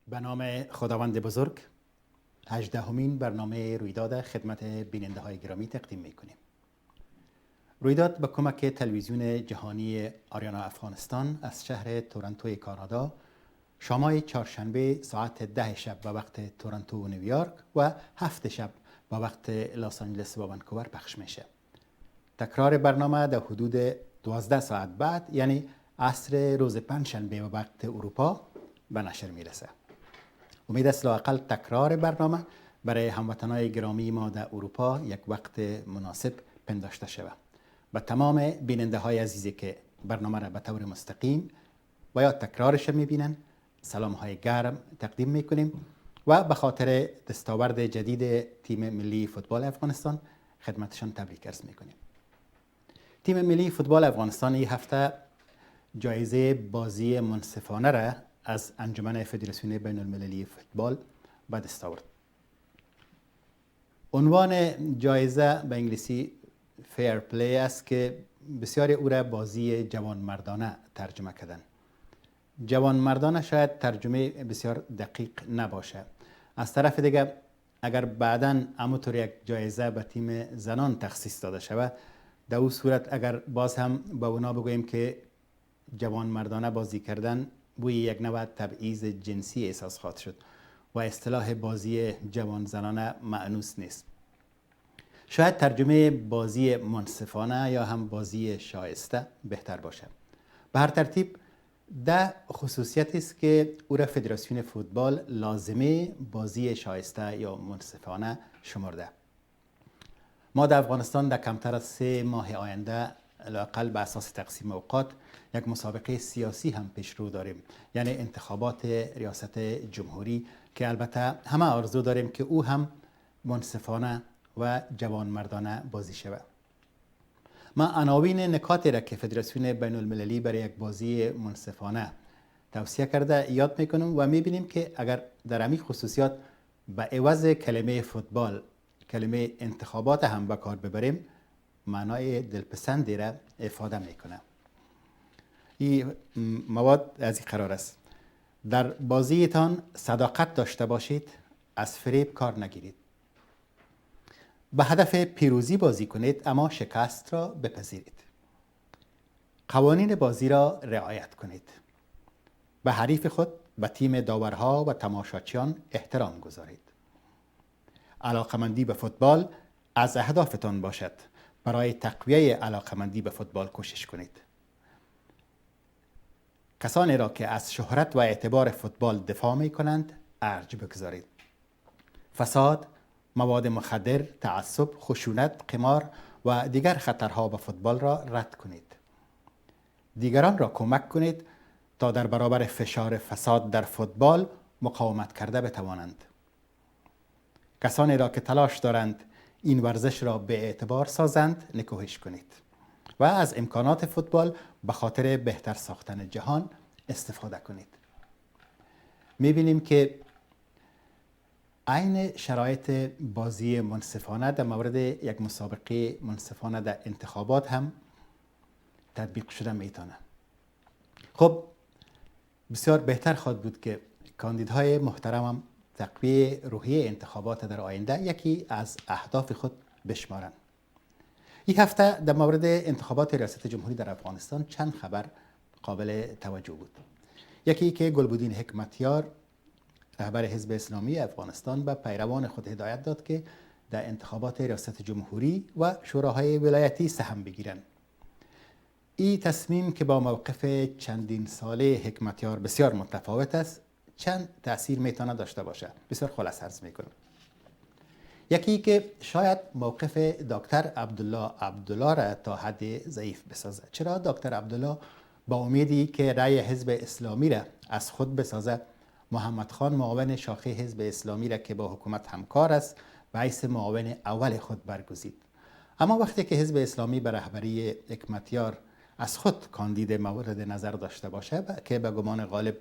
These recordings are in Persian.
به نام خداوند بزرگ 18مین برنامه رویداد خدمت بیننده های گرامی تقدیم میکنیم. رویداد به کمک تلویزیون جهانی آریانا افغانستان از شهر تورنتو کانادا شامای چهارشنبه ساعت 10 شب به وقت تورنتو و نیویورک و 7 شب به وقت لس آنجلس و ونکوور پخش میشه. تکرار برنامه در حدود 12 ساعت بعد یعنی عصر روز پنجشنبه به وقت اروپا به نشر میرسه. امید است لااقل تکرار برنامه برای هموطنان گرامی ما در اروپا یک وقت مناسب پنداشته شود. به تمام بیننده های عزیزی که برنامه را به طور مستقیم و یا تکرارش میبینن سلام های گرم تقدیم میکنیم و به خاطر دستاورد جدید تیم ملی فوتبال افغانستان خدمتشان تبریک عرض میکنیم. تیم ملی فوتبال افغانستان این هفته جایزه بازی منصفانه را از انجمن فدراسیون بین المللی فوتبال به دست آورد. عنوان جایزه به انگلیسی فیر پلی است که بسیاری او را بازی جوانمردانه ترجمه کردن. جوانمردانه شاید ترجمه بسیار دقیق نباشه. از طرف دیگه اگر بعداً همونطور یک جایزه به تیم زنان تخصیص داده شود، در او صورت اگر باز هم به اونا بگوییم که جوانمردانه بازی کردن بوی یک نوع تبعیض جنسی احساس خواهد شد و اصطلاح بازی جوان زنانه مأنوس نیست. شاید ترجمه بازی منصفانه یا هم بازی شایسته بهتر باشه. به هر ترتیب ده خصوصیت است که او را فدراسیون فوتبال لازمه بازی شایسته یا منصفانه شمرده. ما در افغانستان در کمتر از 3 ماه آینده لااقل به اساس تقسیم اوقات یک مسابقه سیاسی هم پیش رو داریم، یعنی انتخابات ریاست جمهوری که البته همه آرزو داریم که او هم منصفانه و جوانمردانه بازی شود. ما عناوین نکاتی را که فدراسیون بین المللی برای یک بازی منصفانه توصیه کرده یاد میکنیم و میبینیم که اگر در همین خصوصیات به عوض کلمه فوتبال کلمه انتخابات هم به کار ببریم معنای دلپسندی را افاده میکنه. این مواد از این قرار است: در بازیتان صداقت داشته باشید، از فریب کار نگیرید. به هدف پیروزی بازی کنید اما شکست را بپذیرید. قوانین بازی را رعایت کنید. به حریف خود، به تیم داورها و تماشاچیان احترام گذارید. علاقمندی به فوتبال از اهدافتان باشد. برای تقویه علاقمندی به فوتبال کوشش کنید. کسانی را که از شهرت و اعتبار فوتبال دفاع می کنند ارج بگذارید. فساد، مواد مخدر، تعصب، خشونت، قمار و دیگر خطرها به فوتبال را رد کنید. دیگران را کمک کنید تا در برابر فشار فساد در فوتبال مقاومت کرده بتوانند. کسانی را که تلاش دارند این ورزش را به اعتبار سازند نکوهش کنید و از امکانات فوتبال به خاطر بهتر ساختن جهان استفاده کنید. می‌بینیم که عین شرایط بازی منصفانه در مورد یک مسابقه منصفانه در انتخابات هم تطبیق شده میتونه. خب بسیار بهتر خواهد بود که کاندیدهای محترم هم تقویه روحیه انتخابات در آینده یکی از اهداف خود بشمارند. این هفته در مورد انتخابات ریاست جمهوری در افغانستان چند خبر قابل توجه بود. یکی که گلبدین حکمتیار رهبر حزب اسلامی افغانستان به پیروان خود هدایت داد که در انتخابات ریاست جمهوری و شوراهای ولایتی سهم بگیرند. این تصمیم که با موقف چندین ساله حکمتیار بسیار متفاوت است چند تأثیر میتونه داشته باشه. بسیار خلاصه عرض میکنم. یکی که شاید موقف دکتر عبدالله را تا حد ضعیف بسازه. چرا دکتر عبدالله با امیدی که رأی حزب اسلامی را از خود بسازه محمد خان معاون شاخه حزب اسلامی را که با حکومت همکار است و حیث معاون اول خود برگزید. اما وقتی که حزب اسلامی به رهبری حکمتیار از خود کاندید مورد نظر داشته باشه که به گمان غالب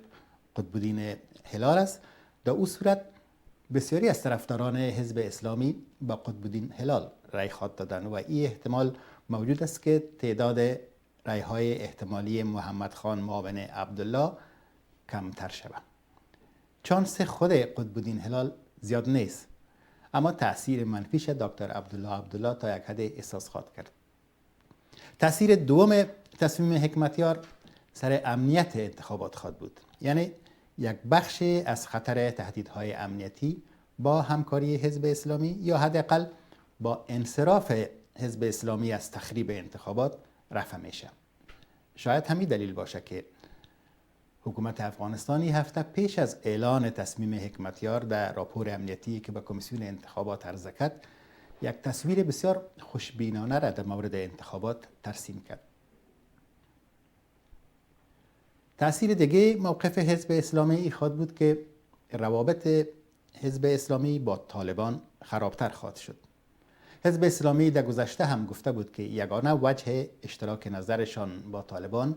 قطبالدین هلال است، در او صورت بسیاری از طرفداران حزب اسلامی با قطبالدین هلال رأی خواهد دادن و این احتمال موجود است که تعداد رأی‌های احتمالی محمد خان معاون عبدالله کمتر شود. چانس خود قطب‌الدین هلال زیاد نیست، اما تأثیر منفیش دکتر عبدالله تا یک حد احساس خواهد کرد. تأثیر دوم تصمیم حکمتیار سر امنیت انتخابات خواهد بود، یعنی یک بخش از خطر تهدیدهای امنیتی با همکاری حزب اسلامی یا حداقل با انصراف حزب اسلامی از تخریب انتخابات رفع میشه. شاید همین دلیل باشه که حکومت افغانستان این هفته پیش از اعلان تصمیم حکمتیار در راپور امنیتی که به کمیسیون انتخابات عرضه کرد، یک تصویر بسیار خوشبینانه را در مورد انتخابات ترسیم کرد. تأثیر دیگه موقف حزب اسلامی خواهد بود که روابط حزب اسلامی با طالبان خرابتر خواهد شد. حزب اسلامی در گذشته هم گفته بود که یگانه وجه اشتراک نظرشان با طالبان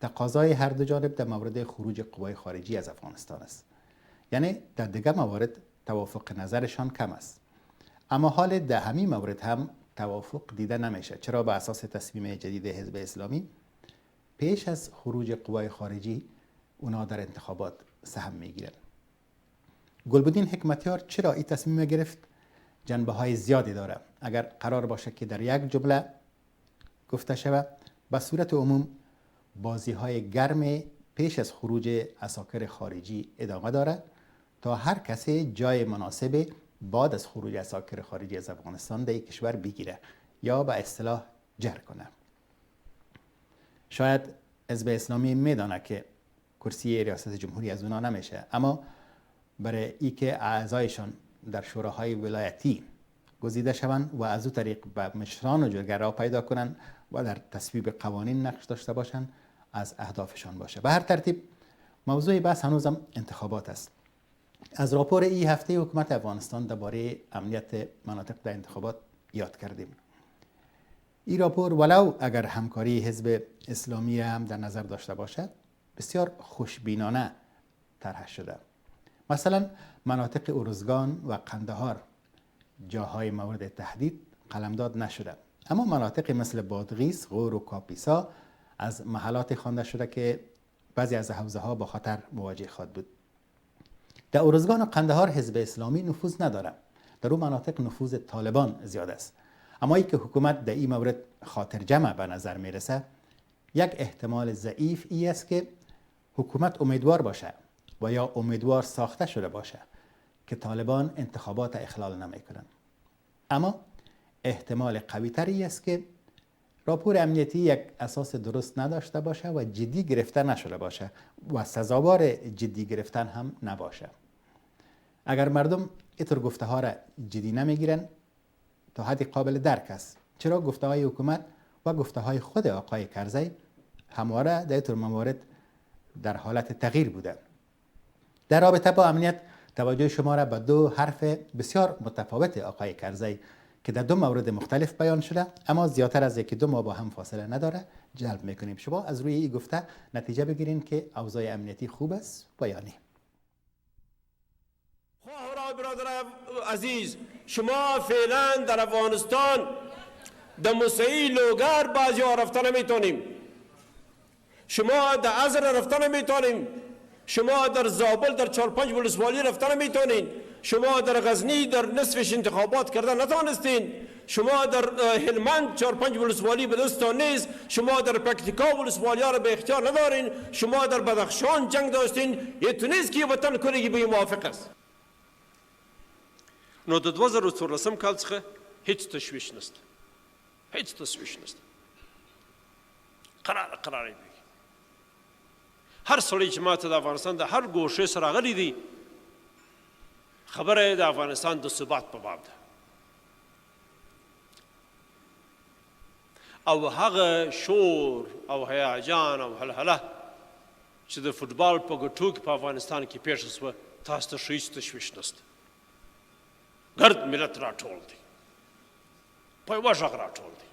تقاضای هر دو جانب در مورد خروج قوای خارجی از افغانستان است. یعنی در دیگر موارد توافق نظرشان کم است. اما حال در همین مورد هم توافق دیده نمیشه، چرا به اساس تصمیم جدید حزب اسلامی پیش از خروج قوای خارجی اونا در انتخابات سهم میگیرن. گلبدین حکمتیار چرا این تصمیم گرفت؟ جنبه های زیادی داره. اگر قرار باشه که در یک جمله گفته شود، به صورت عموم بازی های گرم پیش از خروج عساکر خارجی ادامه داره تا هر کسی جای مناسب بعد از خروج عساکر خارجی از افغانستان در کشور بگیره یا به اصطلاح جر کنه. شاید حزب اسلامی میدانه که کرسی ریاست جمهوری از اونا نمیشه، اما برای ای که اعضایشان در شوراهای ولایتی گزیده شوند و از او طریق به مشران و جرگرها پیدا کنند و در تصویب قوانین نقش داشته باشند، از اهدافشان باشه. به هر ترتیب موضوع بحث هنوزم انتخابات است. از راپور این هفته حکومت افغانستان درباره امنیت مناطق در انتخابات یاد کردیم. این راپور ولو اگر همکاری حزب اسلامی هم در نظر داشته باشد، بسیار خوشبینانه طرح شده. مثلا مناطق ارزگان و قندهار جاهای مورد تهدید قلمداد نشده، اما مناطق مثل بادغیس، غور و کاپیسا از محلات خوانده شده که بعضی از حوزه ها با خطر مواجه خواهد بود. در ارزگان و قندهار حزب اسلامی نفوذ نداره، در اون مناطق نفوذ طالبان زیاد است. اما ای که حکومت در این مورد خاطر جمع به نظر میرسه، یک احتمال ضعیف ای است که حکومت امیدوار باشه و یا امیدوار ساخته شده باشه که طالبان انتخابات اخلال نمیکنن. اما احتمال قوی تری است که راپور امنیتی یک اساس درست نداشته باشه و جدی گرفته نشده باشه و سزاوار جدی گرفتن هم نباشه. اگر مردم اینطور گفته ها را جدی نمیگیرن، تا حدی قابل درک است چرا گفته های حکومت و گفته های خود آقای کرزی همواره در اینطور موارد در حالت تغییر بوده. در رابطه با امنیت توجه شما را به دو حرف بسیار متفاوت آقای کرزی که در دو مورد مختلف بیان شده اما زیادتر از یکی دو ماه با هم فاصله نداره جلب میکنیم. شما از روی این گفته نتیجه بگیرین که اوضاع امنیتی خوب است و یا نه. برادر عزیز، شما فعلا در افغانستان در موسعی لوگر بعضی ها رفتن نمیتونیم، شما در ازر رفتن نمیتونیم، شما در زابل در 4-5 ولسوالی رفتن نمیتونین، شما در غزنی در نصفش انتخابات کردن نتوانستین، شما در هلمند 4-5 ولسوالی به دستان نیست، شما در پکتیکا ولسوالی ها را به اختیار ندارین، شما در بدخشان جنگ داشتین. یه تونیست که وطن کنگی به موافق است. نو د 2014 کال څخه هیڅ تشویش نشته، هیڅ تشویش نشته. قرار دی هر سړی چې ماته د افغانستان د هر ګوښې سره راغلی دی، خبره د افغانستان د ثبات په باب ده، او هغه شور او هیجان او هلهله چې د فوټبال په ګټو کې په افغانستان کې پیښه شوه، تاسو ته هیڅ تشویش نشته. ګرد ملت راټول دی، په یوه غږ راټول دی،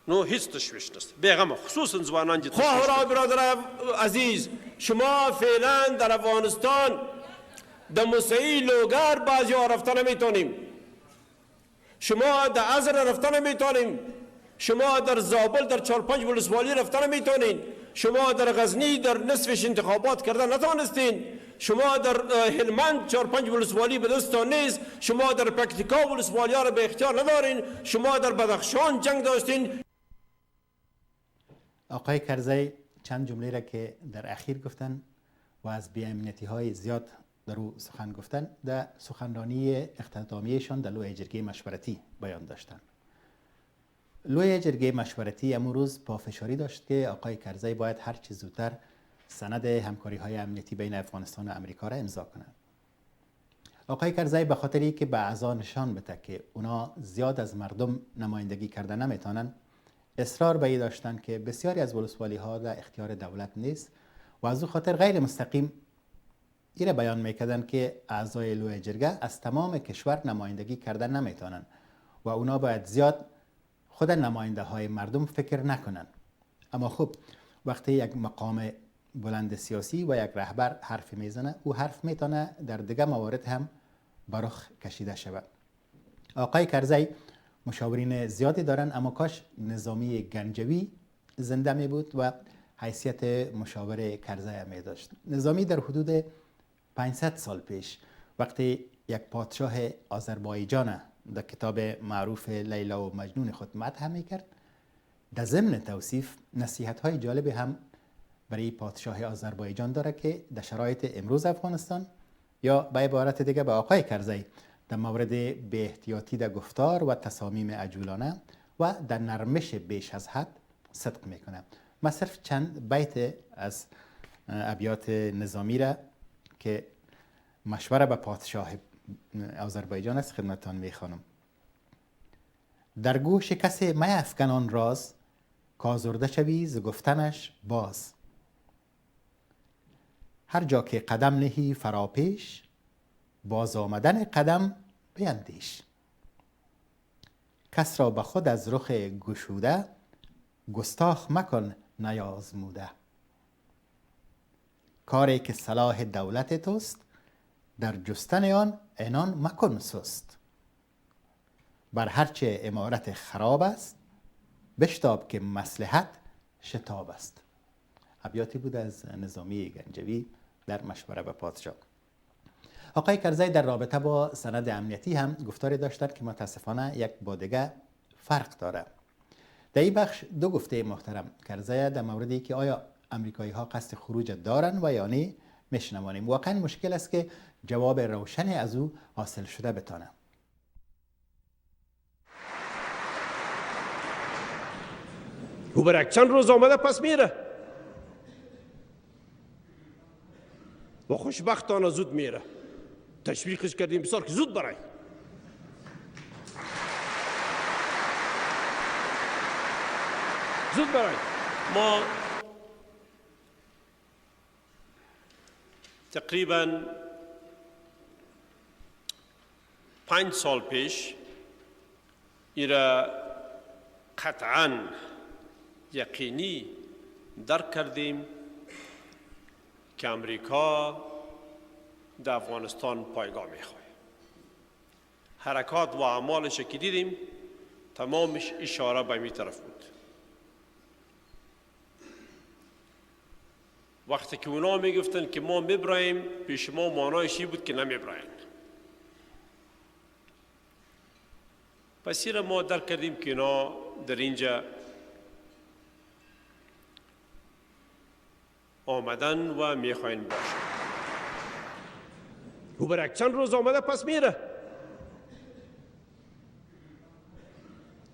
نو هیچ تشویش نشته. بیغمه خصوصا ځوانان دي. خواهران برادر عزیز، شما فعلا در افغانستان در موسعی لوگر بعضی ها رفتن نمیتونیم، شما در ازر رفتن نمیتونیم، شما در زابل در 4-5 ولسوالی رفتن نمیتونین. شما در غزنی در نصفش انتخابات کردن نتوانستین. شما در هلمند 4-5 ولسوالی به دستان نیست. شما در پکتیکا ولسوالی ها را به اختیار ندارین. شما در بدخشان جنگ داشتین. آقای کرزی چند جمله را که در اخیر گفتن و از بی‌امنیتی های زیاد در او سخن گفتن، در سخنرانی اختتامیه‌شان در لوی جرگه مشورتی بیان داشتند. لوی جرگه مشورتی امروز پافشاری داشت که آقای کرزی باید هر چه زودتر سند همکاری های امنیتی بین افغانستان و امریکا را امضا کنند. آقای کرزی به خاطری که به اعضا نشان بده که اونا زیاد از مردم نمایندگی کردن نمیتونن، اصرار به این داشتن که بسیاری از ولسوالی ها در اختیار دولت نیست و از او خاطر غیر مستقیم این بیان میکردن که اعضای لوی جرگه از تمام کشور نمایندگی کردن نمیتونن و اونا باید زیاد خود نماینده های مردم فکر نکنن. اما خب وقتی یک مقام بلند سیاسی و یک رهبر حرف میزنه، او حرف میتونه در دیگه موارد هم برخ کشیده شود. آقای کرزی مشاورین زیادی دارن، اما کاش نظامی گنجوی زنده می بود و حیثیت مشاور کرزی می داشت. نظامی در حدود 500 سال پیش وقتی یک پادشاه آذربایجان در کتاب معروف لیلا و مجنون خود مدح می کرد، در ضمن توصیف نصیحت های جالب هم برای پادشاه آذربایجان داره که در شرایط امروز افغانستان یا به عبارت دیگه به آقای کرزی در مورد بی احتیاطی در گفتار و تصامیم عجولانه و در نرمش بیش از حد صدق میکنه. من صرف چند بیت از ابیات نظامی را که مشوره به پادشاه آذربایجان است خدمتتان میخوانم. در گوش کسی میفکن آن راز، کازرده شوی ز گفتنش باز. هر جا که قدم نهی فراپیش، باز آمدن قدم بیندیش. کس را به خود از رخ گشوده، گستاخ مکن نیازموده. کاری که صلاح دولت توست، در جستن آن عنان مکن سست. بر هرچه عمارت خراب است، بشتاب که مصلحت شتاب است. ابیاتی بود از نظامی گنجوی در مشوره به پادشاه. آقای کرزی در رابطه با سند امنیتی هم گفتاری داشتند که متاسفانه یک با دیگه فرق داره. در این بخش دو گفته محترم کرزی در موردی که آیا امریکایی ها قصد خروج دارن و یا نه میشنوانیم. واقعا مشکل است که جواب روشنی از او حاصل شده بتانه. او برک چند روز آمده پس میره و خوشبختانه زود میره. تشویقش کردیم بسیار که زود برای. زود برای. ما تقریبا 5 سال پیش ایرا قطعاً یقینی درک کردیم که امریکا در افغانستان پایگاه میخواه. حرکات و اعمالش که دیدیم تمامش اشاره به می طرف بود. وقتی که اونا میگفتن که ما میبراییم، پیش ما معنایش این بود که نمیبراییم. پس این ما درک کردیم که اینا در اینجا آمدن و میخواین باشن. او برک چند روز آمده پس میره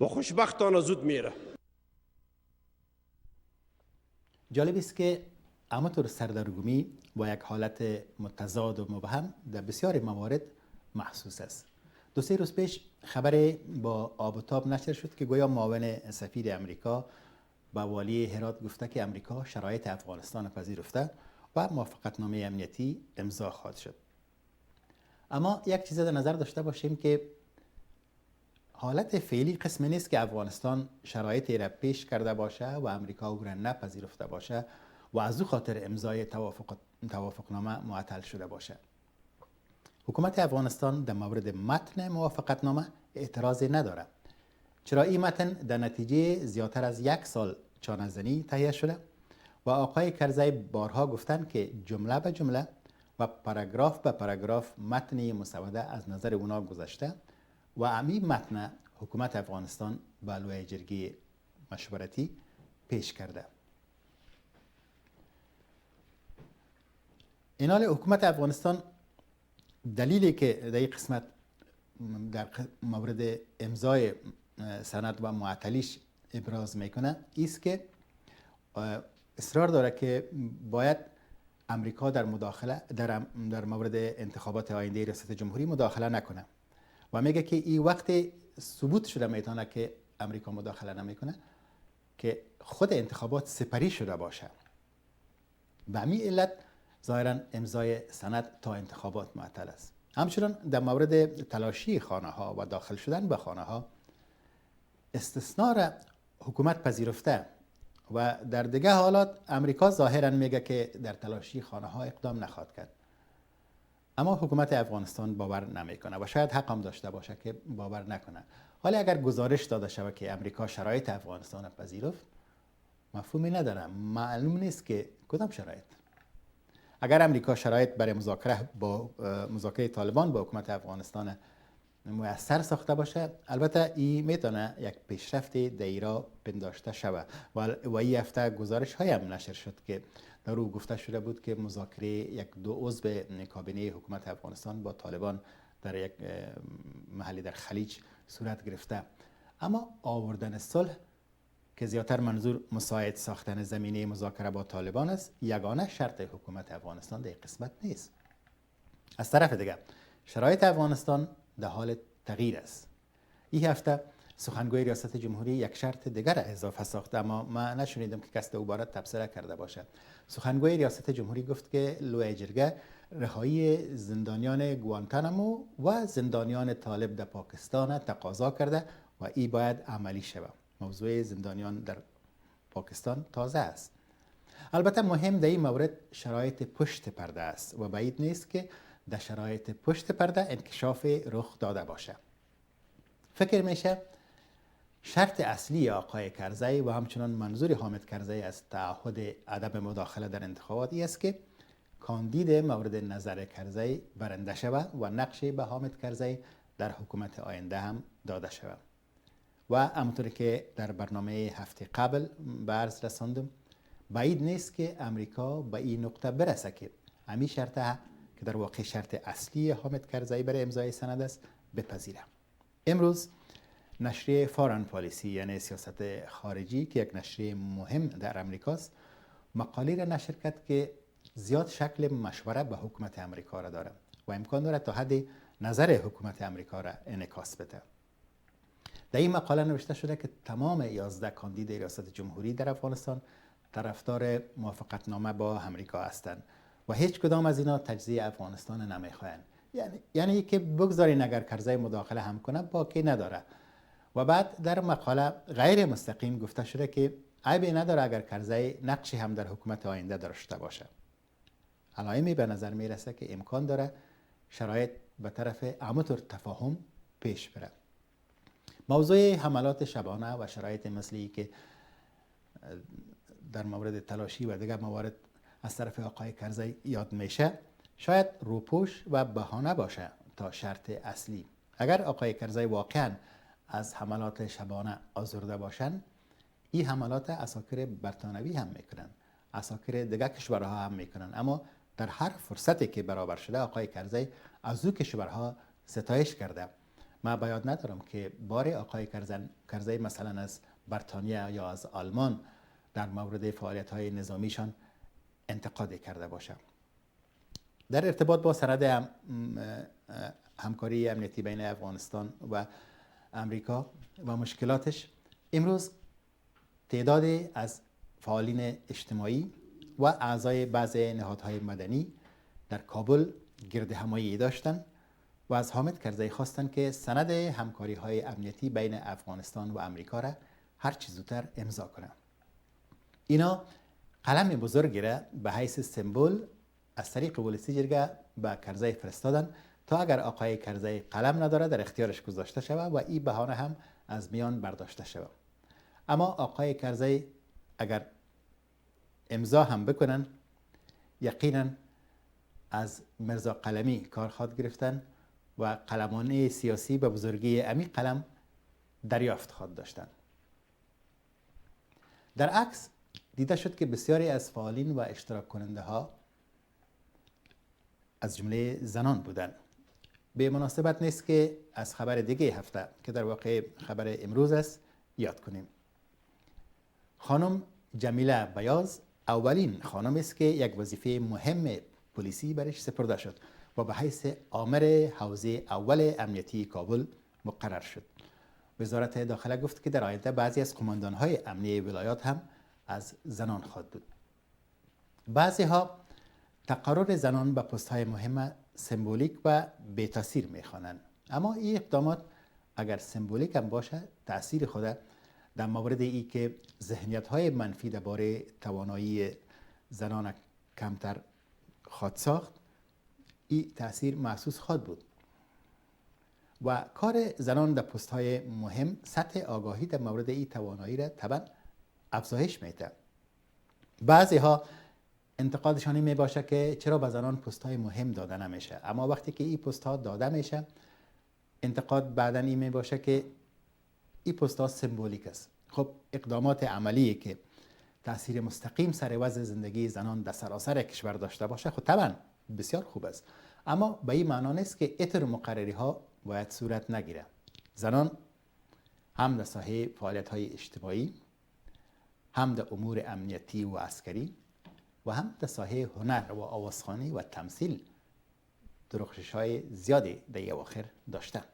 و خوشبختانه زود میره. جالب است که همانطور سردرگمی با یک حالت متضاد و مبهم در بسیاری موارد محسوس است. 2-3 روز پیش خبر با آب و تاب نشر شد که گویا معاون سفیر امریکا به والی هرات گفته که امریکا شرایط افغانستان پذیرفته و موافقتنامه امنیتی امضا خواهد شد. اما یک چیز در نظر داشته باشیم که حالت فعلی قسمی نیست که افغانستان شرایطی را پیش کرده باشه و امریکا او را نپذیرفته باشه و از او خاطر امضای توافقنامه معطل شده باشه. حکومت افغانستان در مورد متن موافقتنامه اعتراضی نداره. چرا این متن در نتیجه زیادتر از 1 سال چانه‌زنی تهیه شده و آقای کرزی بارها گفتند که جمله به جمله و پاراگراف به پاراگراف متن مسوده از نظر اونا گذشته و همین متن حکومت افغانستان به لوی جرگه مشورتی پیش کرده. این حال حکومت افغانستان دلیلی که در این قسمت در مورد امضای سند و معطلیش ابراز میکنه است که اصرار داره که باید امریکا در مداخله در مورد انتخابات آینده ریاست جمهوری مداخله نکنه و میگه که این وقت ثبوت شده میتونه که امریکا مداخله نمیکنه که خود انتخابات سپری شده باشه. به همین علت ظاهرا امضای سند تا انتخابات معطل است. همچنان در مورد تلاشی خانه ها و داخل شدن به خانه ها استثناء را حکومت پذیرفته و در دیگه حالات امریکا ظاهرا میگه که در تلاشی خانه ها اقدام نخواهد کرد، اما حکومت افغانستان باور نمیکنه و شاید حق هم داشته باشه که باور نکنه. حالا اگر گزارش داده شود که امریکا شرایط افغانستان پذیرفت، مفهومی نداره، معلوم نیست که کدام شرایط. اگر امریکا شرایط برای مذاکره طالبان با حکومت افغانستان مؤثر ساخته باشه، البته این میتونه یک پیشرفت دایره پنداشته شود و این هفته گزارش های هم نشر شد که در او گفته شده بود که مذاکره یک دو عضو کابینه حکومت افغانستان با طالبان در یک محلی در خلیج صورت گرفته، اما آوردن صلح که زیادتر منظور مساعد ساختن زمینه مذاکره با طالبان است، یگانه شرط حکومت افغانستان در قسمت نیست. از طرف دیگر شرایط افغانستان در حال تغییر است. این هفته سخنگوی ریاست جمهوری یک شرط دیگر اضافه ساخته، اما من نشنیدم که کس او باره تبصره کرده باشه. سخنگوی ریاست جمهوری گفت که لوی جرگه رهایی زندانیان گوانتانامو و زندانیان طالب در پاکستان تقاضا کرده و این باید عملی شود. موضوع زندانیان در پاکستان تازه است. البته مهم در این مورد شرایط پشت پرده است و بعید نیست که در شرایط پشت پرده انکشاف رخ داده باشه. فکر میشه شرط اصلی آقای کرزی و همچنان منظور حامد کرزی از تعهد عدم مداخله در انتخابات است که کاندید مورد نظر کرزی برنده شود و نقش به حامد کرزی در حکومت آینده هم داده شود. و همونطور که در برنامه هفته قبل به عرض رساندم، بعید نیست که امریکا به این نقطه برسه که همین شرط که در واقع شرط اصلی حامد کرزی برای امضای سند است بپذیره. امروز نشریه فارن پالیسی یعنی سیاست خارجی که یک نشریه مهم در امریکاست، مقاله را نشر کرد که زیاد شکل مشوره به حکومت امریکا را داره و امکان داره تا حد نظر حکومت امریکا را انعکاس بده. در این مقاله نوشته شده که تمام 11 کاندید ریاست جمهوری در افغانستان طرفدار موافقتنامه با امریکا هستند و هیچ کدام از اینا تجزیه افغانستان نمیخواهند. یعنی که بگذارین اگر کرزی مداخله هم کنه باکی نداره. و بعد در مقاله غیر مستقیم گفته شده که عیبی نداره اگر کرزی نقشی هم در حکومت آینده داشته باشه. علائمی به نظر میرسه که امکان داره شرایط به طرف عموتر تفاهم پیش بره. موضوع حملات شبانه و شرایط مثلی که در مورد تلاشی و دیگر موارد از طرف آقای کرزی یاد میشه شاید روپوش و بهانه باشه تا شرط اصلی. اگر آقای کرزی واقعا از حملات شبانه آزرده باشن، این حملات عساکر برطانوی هم میکنن، عساکر دیگر کشورها هم میکنن، اما در هر فرصتی که برابر شده آقای کرزی از او کشورها ستایش کرده. من باید ندارم که بار آقای کرزی مثلا از بریتانیا یا از آلمان در مورد فعالیت‌های نظامیشان انتقاد کرده باشه. در ارتباط با سند همکاری امنیتی بین افغانستان و امریکا و مشکلاتش، امروز تعدادی از فعالین اجتماعی و اعضای بعضی نهادهای مدنی در کابل گرد همایی داشتند و از حامد کرزی خواستند که سند همکاری‌های امنیتی بین افغانستان و امریکا را هر چه زودتر امضا کنند. اینا قلم بزرگی را به حیث سمبل از طریق ولسی جرگه به کرزی فرستادن تا اگر آقای کرزی قلم نداره در اختیارش گذاشته شود و این بهانه هم از میان برداشته شود. اما آقای کرزی اگر امضا هم بکنن یقینا از مرزا قلمی کار خواهد گرفتن و قلمانه سیاسی به بزرگی امی قلم دریافت خواهد داشتن. در عکس دیده شد که بسیاری از فعالین و اشتراک کننده ها از جمله زنان بودند. به مناسبت نیست که از خبر دیگه هفته که در واقع خبر امروز است یاد کنیم. خانم جمیله بیاز اولین خانم است که یک وظیفه مهم پلیسی برش سپرده شد و به حیث آمر حوزه اول امنیتی کابل مقرر شد. وزارت داخله گفت که در آینده بعضی از قماندان‌های امنیتی ولایات هم از زنان خواهد بود. بعضی ها تقرر زنان به پست‌های مهم سمبولیک و بی تاثیر می‌خوانند، اما این اقدامات اگر سمبولیک هم باشه تأثیر خود در مورد ای که ذهنیت‌های منفی درباره توانایی زنان کمتر خواهد ساخت، این تأثیر محسوس خواهد بود و کار زنان در پست‌های مهم سطح آگاهی در مورد این توانایی را طبعا افزایش میده. بعضی ها انتقادشانی می باشه که چرا به زنان پست‌های مهم داده نمیشه، اما وقتی که این پست‌ها داده میشه انتقاد بعداً این می باشه که این پست‌ها سمبولیک است. خب اقدامات عملی که تأثیر مستقیم سر وضع زندگی زنان در سراسر کشور داشته باشه خب طبعا بسیار خوب است، اما به این معنا نیست که اطر مقرری ها باید صورت نگیره. زنان هم در ساحه فعالیت‌های اجتماعی، هم در امور امنیتی و عسکری و هم در ساحه هنر و آوازخوانی و تمثیل درخشش‌های زیادی در این اواخر داشتند.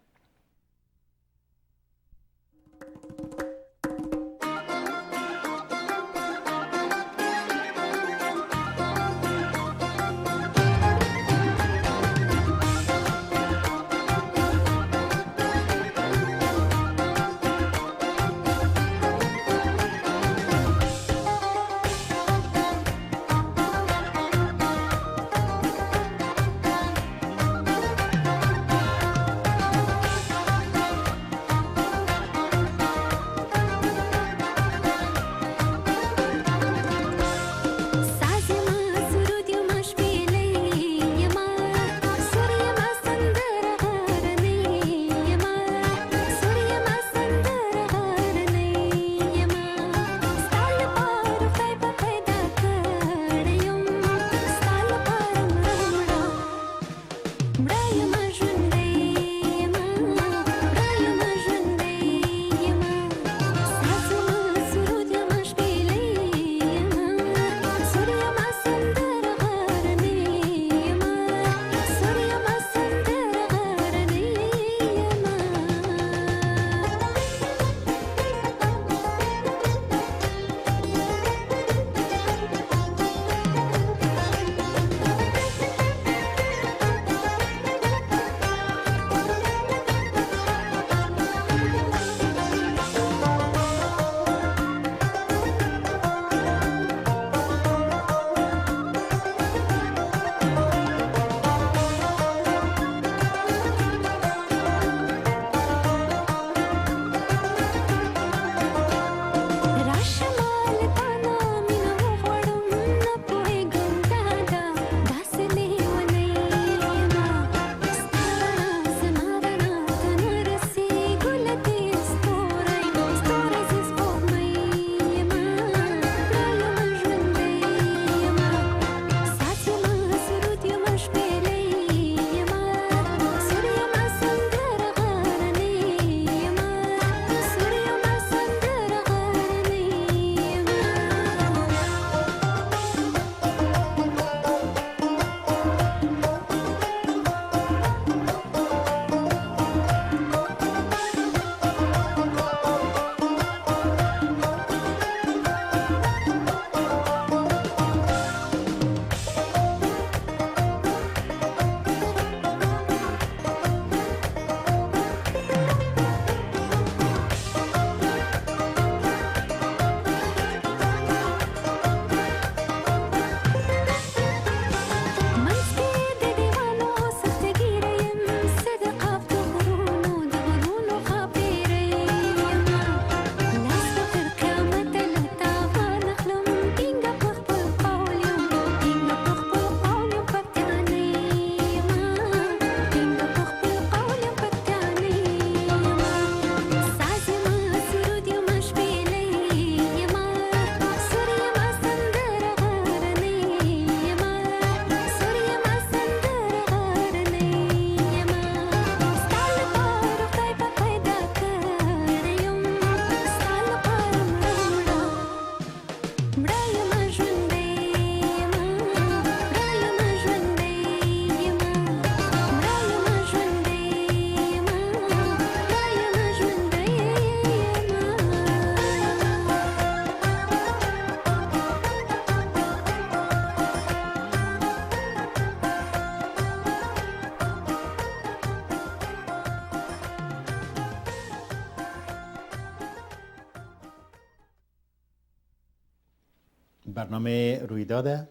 برنامه رویداد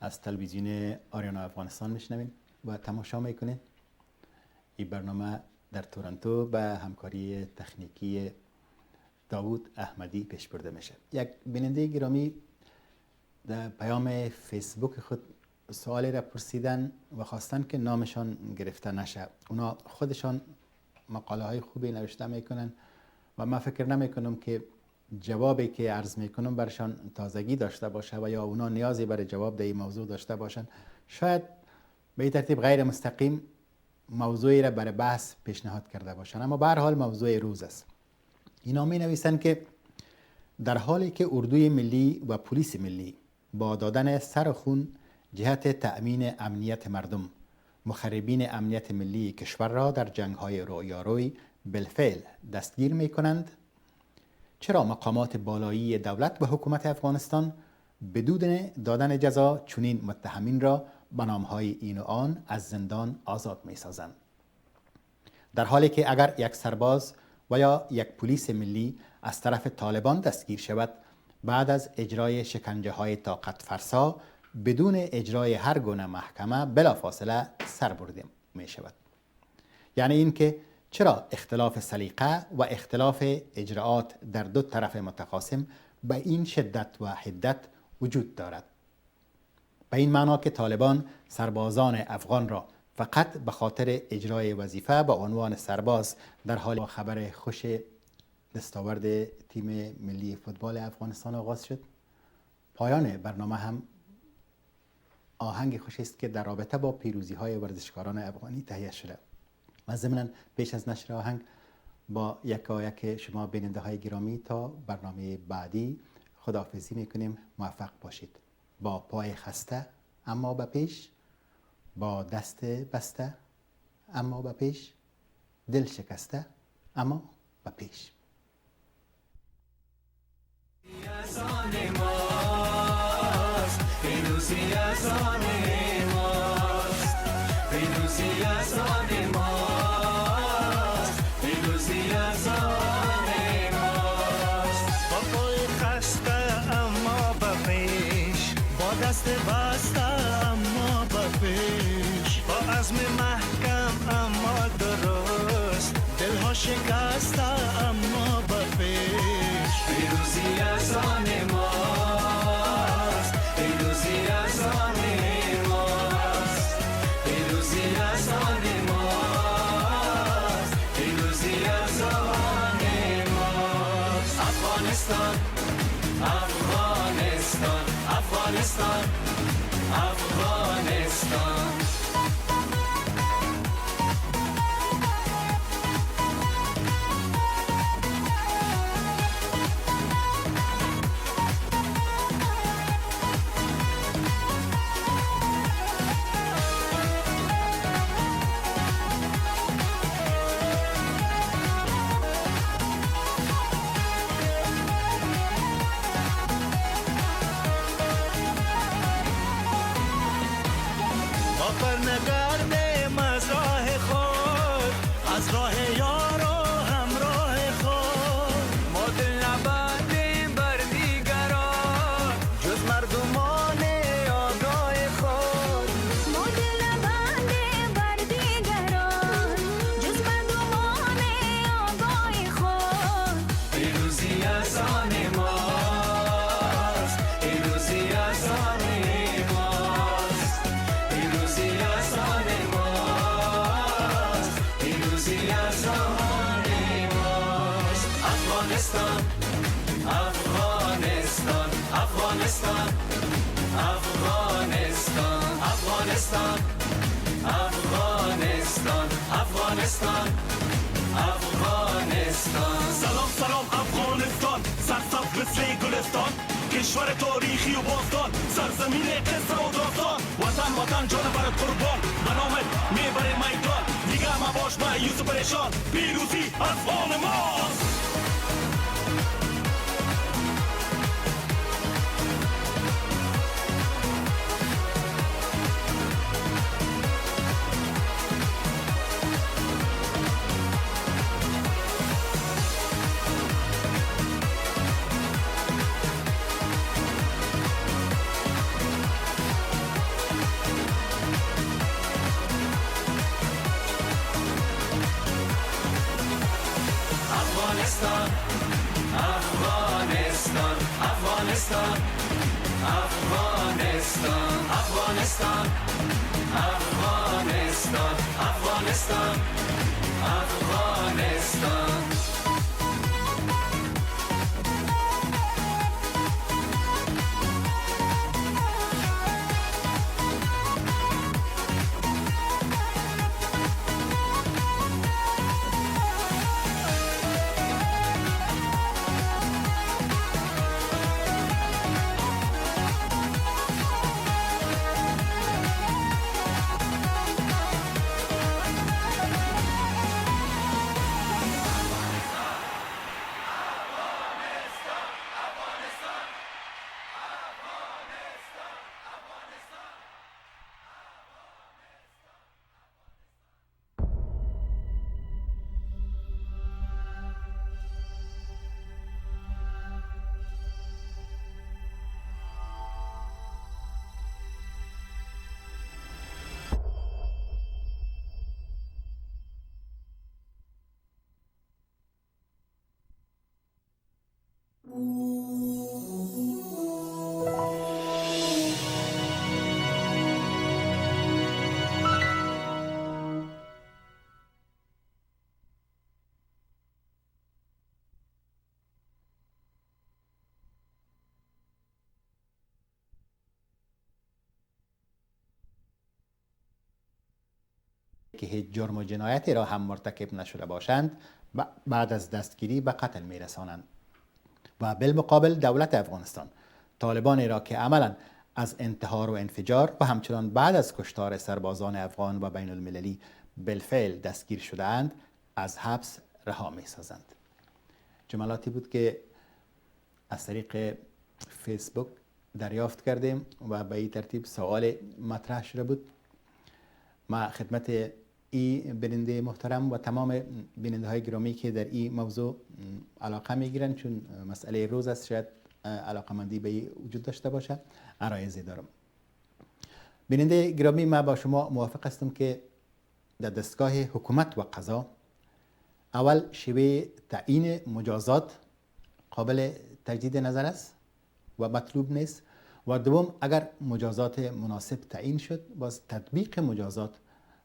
از تلویزیون آریانا افغانستان میشنوین و تماشا میکنین. این برنامه در تورنتو به همکاری تکنیکی داوود احمدی پیش برده میشه. یک بیننده گرامی در پیام فیسبوک خود سوالی را پرسیدن و خواستن که نامشان گرفته نشه. اونا خودشان مقاله های خوبی نوشته میکنن و من فکر نمیکنم که جوابی که عرض میکنم برشان تازگی داشته باشه و یا اونا نیازی برای جواب در این موضوع داشته باشن. شاید به این ترتیب غیر مستقیم موضوعی را برای بحث پیشنهاد کرده باشن، اما به هر حال موضوع روز است. اینا می نویسن که در حالی که اردوی ملی و پلیس ملی با دادن سر و خون جهت تأمین امنیت مردم مخربین امنیت ملی کشور را در جنگ‌های رویاروی بالفعل دستگیر می کنند، چرا مقامات بالایی دولت و حکومت افغانستان بدون دادن جزا چنین متهمین را به نام‌های این و آن از زندان آزاد می سازند؟ در حالی که اگر یک سرباز و یا یک پلیس ملی از طرف طالبان دستگیر شود، بعد از اجرای شکنجه‌های طاقت فرسا بدون اجرای هر گونه محکمه بلافاصله سربرده می شود. یعنی این که چرا اختلاف سلیقه و اختلاف اجراءات در دو طرف متخاصم به این شدت و حدت وجود دارد؟ به این معنا که طالبان سربازان افغان را فقط به خاطر اجرای وظیفه به عنوان سرباز در حال خبر خوش دستاورد تیم ملی فوتبال افغانستان آغاز شد. پایان برنامه هم آهنگ خوشی است که در رابطه با پیروزی‌های ورزشکاران افغانی تهیه شده. و ضمناً پیش از نشر آهنگ با یکایک شما بیننده‌های گرامی تا برنامه بعدی خداحافظی می‌کنیم. موفق باشید. با پای خسته اما به پیش، با دست بسته اما به پیش، دل شکسته اما به پیش. دست بسته اما به پیش، با عزم محکم اما درست، دلها شکسته اما به پیش. پیروزی از آن ماست، پیروزی از آن ماست، پیروزی از آن ماست، پیروزی از آن ماست. افغانستان، افغانستان، افغانستان، افغانستان. نگردیم از راه خود، از راه یار و همراه خود. ما دل نبندیم بر دیگران جز مردمان آگاه خود. ما دل نبندیم بر دیگران جز مردمان آگاه خود. پیروزی از آن ماست، پیروزی از آن Afghanistan, Afghanistan, Afghanistan, Afghanistan, Afghanistan, Afghanistan, Afghanistan. سلام سلام افغانستان، سرسبز مثل گلستان، کشور تاریخی و باستان، سرزمین قصه و داستان. وطن وطن جان برات قربان، به نامت میبره میدان. دیگه مباش مایوس و پریشان، پیروزی از آن ماست. Afghanistan, Afghanistan, Afghanistan, Afghanistan, Afghanistan, Afghanistan, Afghanistan, Afghanistan. که هیچ جرم و جنایتی را هم مرتکب نشده باشند بعد از دستگیری به قتل میرسانند. و بالمقابل دولت افغانستان طالبانی را که عملا از انتحار و انفجار و همچنان بعد از کشتار سربازان افغان و بین المللی بالفعل دستگیر شده اند از حبس رها می سازند. جملاتی بود که از طریق فیسبوک دریافت کردیم و به این ترتیب سوال مطرح شده بود. ما خدمت این بیننده محترم و تمام بیننده های گرامی که در این موضوع علاقه میگیرن، چون مسئله روز است، شاید علاقمندی به این وجود داشته باشه، عرایضی دارم. بیننده گرامی، ما با شما موافق هستم که در دستگاه حکومت و قضا اول شیوه تعیین مجازات قابل تجدید نظر است و مطلوب نیست، و دوم اگر مجازات مناسب تعیین شد باز تطبیق مجازات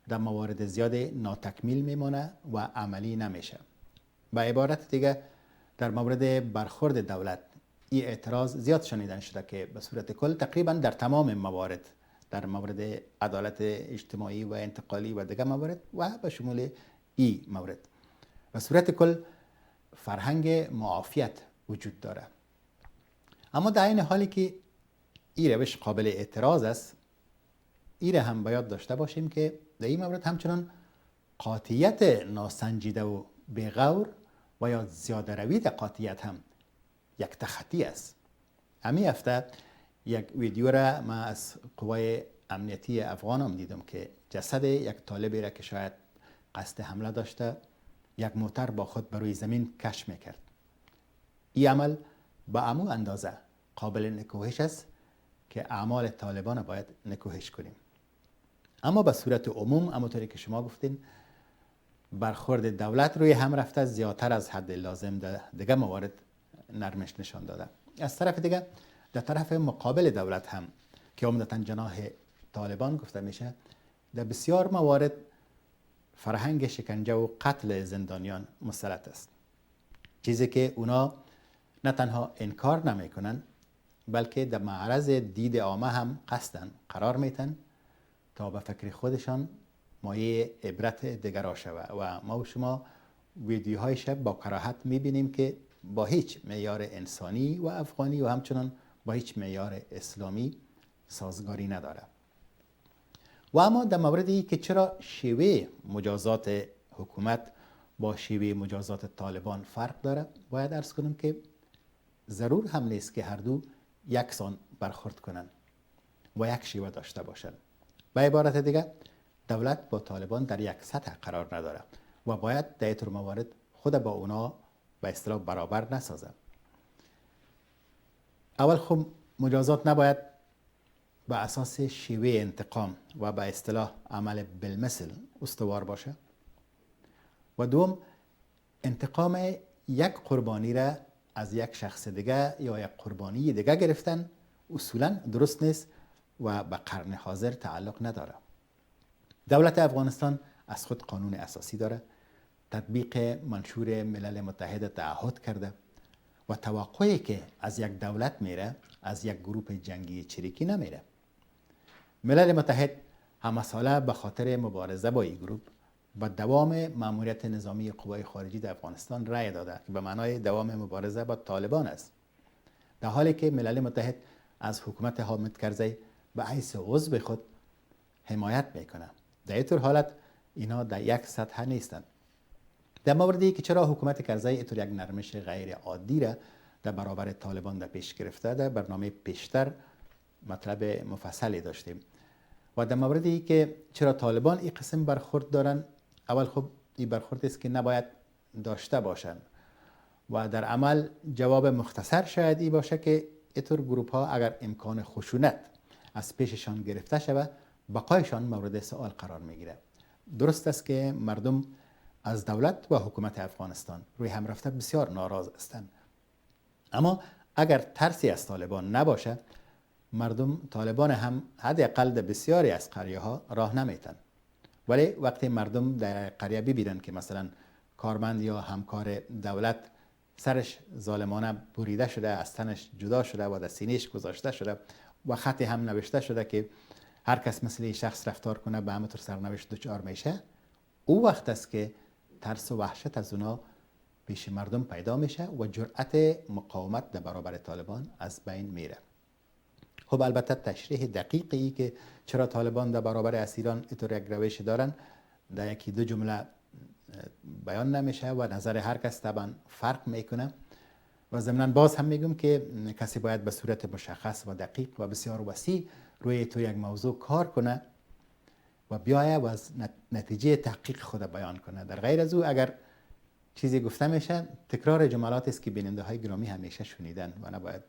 در موارد زیاد ناتکمیل میمانه و عملی نمیشه. به عبارت دیگه در مورد برخورد دولت این اعتراض زیاد شنیدن شده که به صورت کل تقریبا در تمام موارد، در مورد عدالت اجتماعی و انتقالی و دیگر موارد و به شمول این مورد، به صورت کل فرهنگ معافیت وجود داره. اما در این حالی که این روش قابل اعتراض است، این هم باید داشته باشیم که در این مورد همچنان قاطعیت ناسنجیده و بیغور و یا زیاده روی در قاطعیت هم یک تخطی است. همین هفته یک ویدیو را من از قوای امنیتی افغان هم دیدم که جسد یک طالبی را که شاید قصد حمله داشته یک موتر با خود بر روی زمین کش میکرد. این عمل با امو اندازه قابل نکوهش است که اعمال طالبان باید نکوهش کنیم. اما به صورت عموم همونطوری که شما گفتین برخورد دولت روی هم رفته زیادتر از حد لازم در دیگه موارد نرمش نشان داده. از طرف دیگه در طرف مقابل دولت هم که عمدتاً جناح طالبان گفته میشه، در بسیار موارد فرهنگ شکنجه و قتل زندانیان مسلط است، چیزی که اونا نه تنها انکار نمیکنن بلکه در معرض دید عامه هم قصدن قرار میتن تا به فکر خودشان مایه عبرت دیگران شود. و ما و شما ویدیوهای شب با کراهت میبینیم که با هیچ معیار انسانی و افغانی و همچنان با هیچ معیار اسلامی سازگاری نداره. و اما در موردی که چرا شیوه مجازات حکومت با شیوه مجازات طالبان فرق داره، باید عرض کنم که ضرور هم نیست که هر دو یکسان برخورد کنن و یک شیوه داشته باشند. به عبارت دیگه دولت با طالبان در یک سطح قرار نداره و باید در اینطور موارد خود با اونا به اصطلاح برابر نسازه. اول خب مجازات نباید به اساس شیوه انتقام و به اصطلاح عمل بالمثل استوار باشه و دوم انتقام یک قربانی را از یک شخص دیگه یا یک قربانی دیگه گرفتن اصولا درست نیست و به قرن حاضر تعلق نداره. دولت افغانستان از خود قانون اساسی داره، تطبیق منشور ملل متحد تعهد کرده و توقعی که از یک دولت میره از یک گروه جنگی چریکی نمیره. ملل متحد همه ساله به خاطر مبارزه با این گروه با دوام ماموریت نظامی قوای خارجی در افغانستان رأی داده که به معنای دوام مبارزه با طالبان است، در حالی که ملل متحد از حکومت حامد کرزی به حیث عضو خود حمایت میکنه. در این طور حالت اینا در یک سطح نیستند. در موردی که چرا حکومت کرزی اینطور یک نرمش غیر عادی را در برابر طالبان در پیش گرفته، در برنامه پیشتر مطلب مفصلی داشتیم و در موردی که چرا طالبان این قسم برخورد دارن، اول خب این برخورد است که نباید داشته باشند و در عمل جواب مختصر شاید این باشه که اینطور گروپ ها اگر امکان خشونت از پیششان گرفته شود بقایشان مورد سوال قرار میگیره. درست است که مردم از دولت و حکومت افغانستان روی هم رفته بسیار ناراض هستند، اما اگر ترسی از طالبان نباشه مردم طالبان هم حداقل در بسیاری از قریه ها راه نمیتن. ولی وقتی مردم در قریه ببینن که مثلا کارمند یا همکار دولت سرش ظالمانه بریده شده، از تنش جدا شده و در سینهش گذاشته شده و خطی هم نوشته شده که هر کس مثل این شخص رفتار کنه به همونطور سرنوشت دچار میشه، او وقت است که ترس و وحشت از اونا پیش مردم پیدا میشه و جرأت مقاومت در برابر طالبان از بین میره. خب البته تشریح دقیقی که چرا طالبان در برابر اسیران اینطور یک روش دارن در یکی دو جمله بیان نمیشه و نظر هر کس طبعا فرق میکنه و ضمناً باز هم میگم که کسی باید به صورت مشخص و دقیق و بسیار وسیع روی تو یک موضوع کار کنه و بیایه و از نتیجه تحقیق خود بیان کنه. در غیر از او اگر چیزی گفته میشه تکرار جملاتی است که بیننده های گرامی همیشه شنیدن و نباید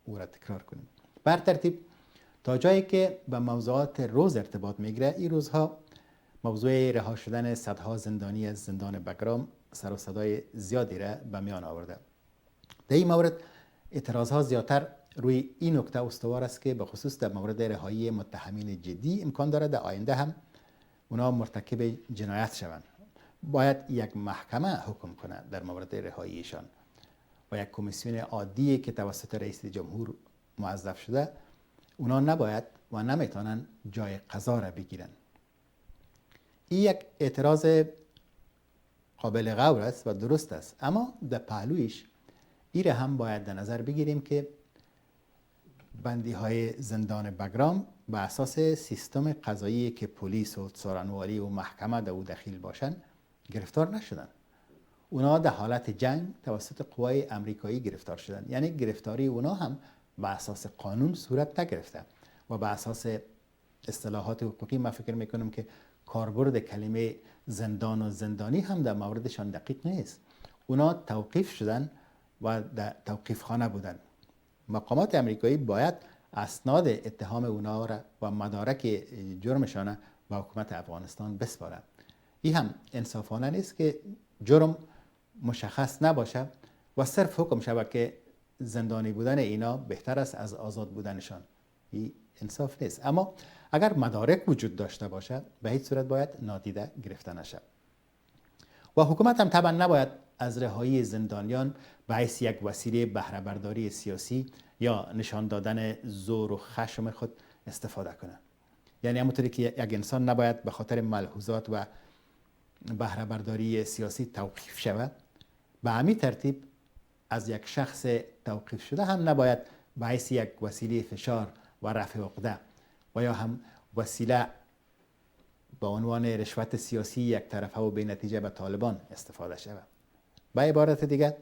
او را تکرار کنیم. بر ترتیب تا جایی که به موضوعات روز ارتباط میگیره، این روزها موضوع رها شدن صدها زندانی از زندان بگرام سر و صدای زیادی را به میان آورده. در این مورد اعتراضها زیادتر روی این نکته استوار است که به خصوص در مورد رهایی متهمین جدی امکان دارد در آینده هم اونا مرتکب جنایت شوند. باید یک محکمه حکم کنه در مورد رهاییشان و یک کمیسیون عادی که توسط رئیس جمهور موظف شده اونا نباید و نمیتونن جای قضا را بگیرن. این یک اعتراض قابل غور است و درست است، اما در پهلویش این را هم باید در نظر بگیریم که بندی های زندان بگرام به اساس سیستم قضایی که پلیس و څارنوالی و محکمه در او دخیل باشند گرفتار نشدن. اونا در حالت جنگ توسط قوای امریکایی گرفتار شدن، یعنی گرفتاری اونا هم به اساس قانون صورت نگرفته و به اساس اصطلاحات حقوقی من فکر میکنم که کاربرد کلمه زندان و زندانی هم در موردشان دقیق نیست. اونا توقیف شدن و در توقیف خانه بودن. مقامات امریکایی باید اسناد اتهام اونا را و مدارک جرمشان به حکومت افغانستان بسپارند. این هم انصافانه نیست که جرم مشخص نباشه و صرف حکم شود که زندانی بودن اینا بهتر است از آزاد بودنشان. این انصاف نیست. اما اگر مدارک وجود داشته باشه به هیچ صورت باید نادیده گرفته نشه و حکومت هم طبعا نباید از رهایی زندانیان به حیث یک وسیله بهره برداری سیاسی یا نشان دادن زور و خشم خود استفاده کنه. یعنی همونطوری که یک انسان نباید به خاطر ملحوظات و بهره برداری سیاسی توقیف شود، به همین ترتیب از یک شخص توقیف شده هم نباید به حیث یک وسیله فشار و رفع عقده و یا هم وسیله با عنوان رشوت سیاسی یک طرفه و به نتیجه به طالبان استفاده شود. به عبارت دیگر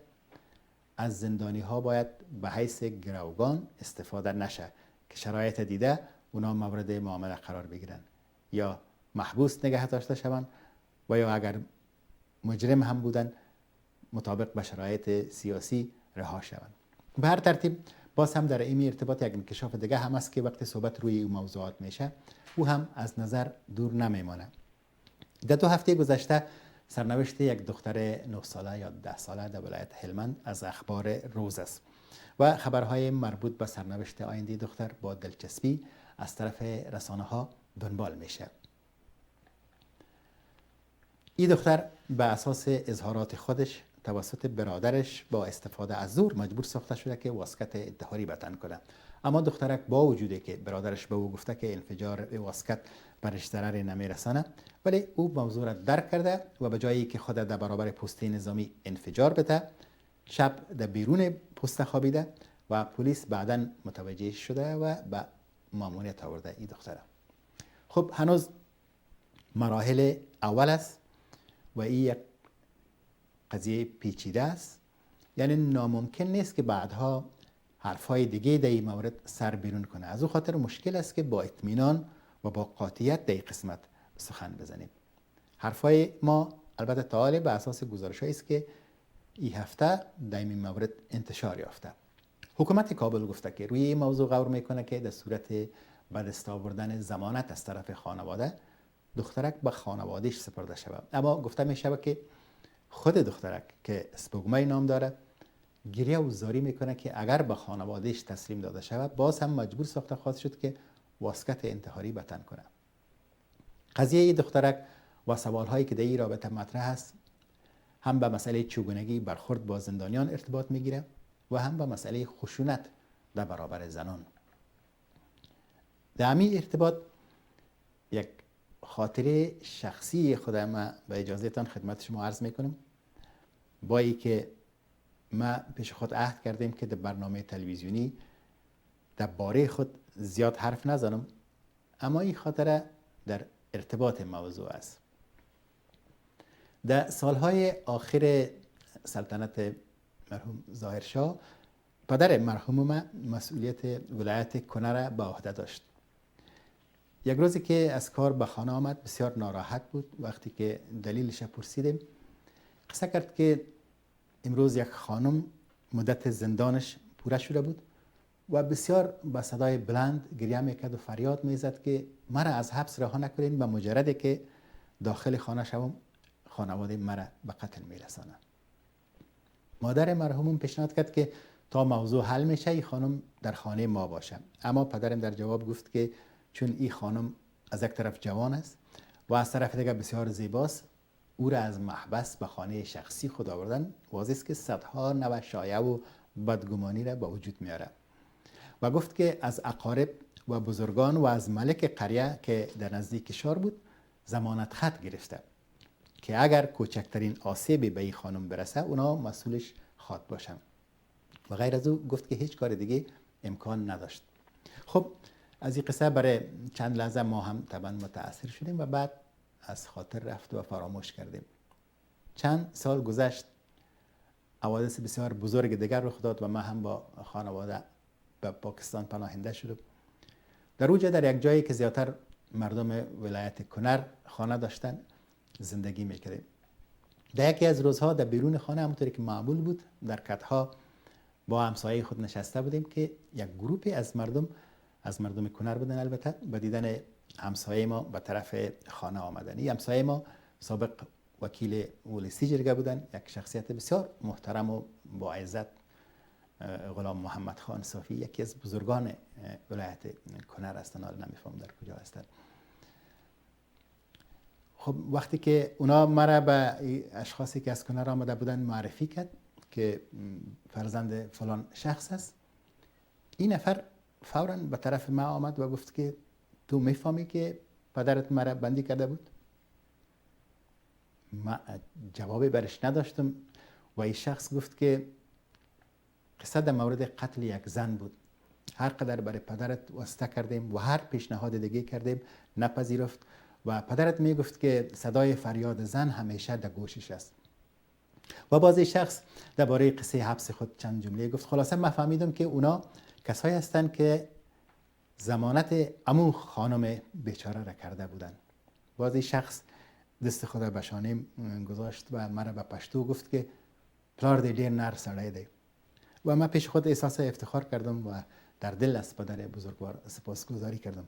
از زندانی ها باید به حیث گروگان استفاده نشه که شرایط دیده اونا مورد معامله قرار بگیرن یا محبوس نگه داشته شوند و یا اگر مجرم هم بودن مطابق به شرایط سیاسی رها شوند. به هر ترتیب باز هم در این ارتباط یک انکشاف دیگه هم است که وقتی صحبت روی این موضوعات میشه او هم از نظر دور نمیمانه. در 2 هفته گذشته سرنوشت یک دختر 9 ساله یا 10 ساله در ولایت هلمند از اخبار روز است و خبرهای مربوط به سرنوشت آینده دختر با دلچسپی از طرف رسانه ها دنبال میشه. این دختر به اساس اظهارات خودش توسط برادرش با استفاده از زور مجبور ساخته شده که واسکت انتحاری به تن کنه. اما دخترک با وجودی که برادرش به او گفته که انفجار واسکت برش ضرری نمیرسانه، ولی او موضوع را درک کرده و به جایی که خود در برابر پست نظامی انفجار بده، شب در بیرون پست خوابیده و پلیس بعداً متوجه شده و به ماموریت آورده این دختره. خب هنوز مراحل اول است و این یک قضیه پیچیده است، یعنی ناممکن نیست که بعدها حرفای دیگه در این مورد سر بیرون کنه. از او خاطر مشکل است که با اطمینان و با قاطعیت در این قسمت سخن بزنیم. حرفای ما البته تعالی به اساس گزارش‌هایی است که این هفته در این مورد انتشار یافته. حکومت کابل گفته که روی این موضوع غور میکنه که در صورت به دست آوردن ضمانت از طرف خانواده دخترک به خانوادهش سپرده شود. اما گفته می شود که خود دخترک که اسپوگمای نام داره گریه و زاری میکنه که اگر به خانوادهش تسلیم داده شود باز هم مجبور ساخته خواهد شد که واسکت انتحاری به تن کنه. قضیه این دخترک و سوالهایی که در این رابطه مطرح است هم به مسئله چگونگی برخورد با زندانیان ارتباط میگیره و هم به مسئله خشونت در برابر زنان. در همین ارتباط یک خاطره شخصی خودم ما به اجازهتان خدمت شما عرض میکنم. با ای که ما پیش خود عهد کردیم که در برنامه تلویزیونی در باره خود زیاد حرف نزنم، اما این خاطره در ارتباط موضوع است. در سالهای آخر سلطنت مرحوم ظاهرشاه پدر مرحوم ما مسئولیت ولایت کنر را به عهده داشت. یک روزی که از کار به خانه آمد بسیار ناراحت بود. وقتی که دلیلش پرسیدیم قصه کرد که امروز یک خانم مدت زندانش پوره شده بود و بسیار با صدای بلند گریه میکرد و فریاد میزد که مرا از حبس رها نکنین، به مجرد که داخل خانه شوم خانواده مرا به قتل میرسانه. مادر مرحوم پیشنهاد کرد که تا موضوع حل میشه این خانم در خانه ما باشه، اما پدرم در جواب گفت که چون این خانم از یک طرف جوان است و از طرف دیگر بسیار زیباست، او را از محبس به خانه شخصی خود آوردن واضح است که صدها نوع شایعه و بدگمانی را به وجود میاره و گفت که از اقارب و بزرگان و از ملک قریه که در نزدیک شار بود ضمانت خط گرفته که اگر کوچکترین آسیبی به این خانم برسه اونا مسئولش خواد باشن و غیر از او گفت که هیچ کار دیگه امکان نداشت. خب از این قصه برای چند لحظه ما هم طبعا متاثر شدیم و بعد از خاطر رفت و فراموش کردیم. چند سال گذشت، حوادث بسیار بزرگ دیگر رخ داد و ما هم با خانواده به پاکستان پناهنده شدم. در اوجه در یک جایی که زیادتر مردم ولایت کنر خانه داشتن زندگی میکردیم. در یکی از روزها در بیرون خانه همونطوری که معمول بود در کتها با همسایه خود نشسته بودیم که یک گروپی از مردم کنر بودن، البته به دیدن همسایه ما به طرف خانه آمدن. این همسایه ما سابق وکیل ولسی جرگه بودن، یک شخصیت بسیار محترم و با عزت، غلام محمد خان صافی، یکی از بزرگان ولایت کنر هستند، حالا نمیفهم در کجا هستند. خب وقتی که اونا مرا به اشخاصی که از کنر آمده بودن معرفی کرد که فرزند فلان شخص است، این نفر فوراً به طرف ما آمد و گفت که تو میفهمی که پدرت مرا بندی کرده بود؟ ما جوابی برش نداشتم و این شخص گفت که قصه در مورد قتل یک زن بود. هر قدر برای پدرت واسطه کردیم و هر پیشنهاد دیگه کردیم نپذیرفت و پدرت می گفت که صدای فریاد زن همیشه در گوشش است. و باز این شخص درباره قصه حبس خود چند جمله گفت. خلاصه من فهمیدم که اونا کسایی هستند که ضمانت امو خانم بیچاره را کرده بودند. باز این شخص دست خود به شانم گذاشت و مرا به پشتو گفت که پلار دی ډیر نر سړی دی و من پیش خود احساس افتخار کردم و در دل از پدر بزرگوار سپاسگزاری کردم.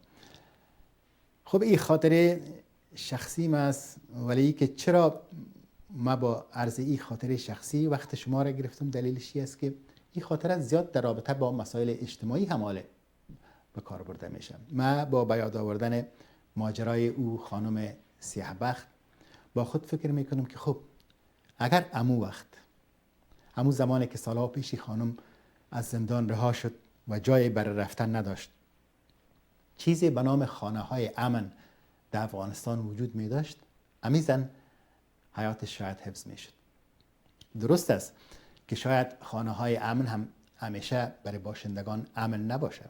خب این خاطره شخصی ما است، ولی که چرا ما با عرض این خاطره شخصی وقت شما را گرفتم دلیلش است که این خاطره زیاد در رابطه با مسائل اجتماعی حماله به کار برده میشه. ما با بیاد آوردن ماجرای او خانم سیاهبخت با خود فکر میکنم که خب اگر امو زمانی که سالها پیشی خانم از زندان رها شد و جای برای رفتن نداشت، چیزی به نام خانه های امن در افغانستان وجود می داشت، امی زن حیاتش شاید حفظ می شد. درست است که شاید خانه های امن هم همیشه برای باشندگان امن نباشه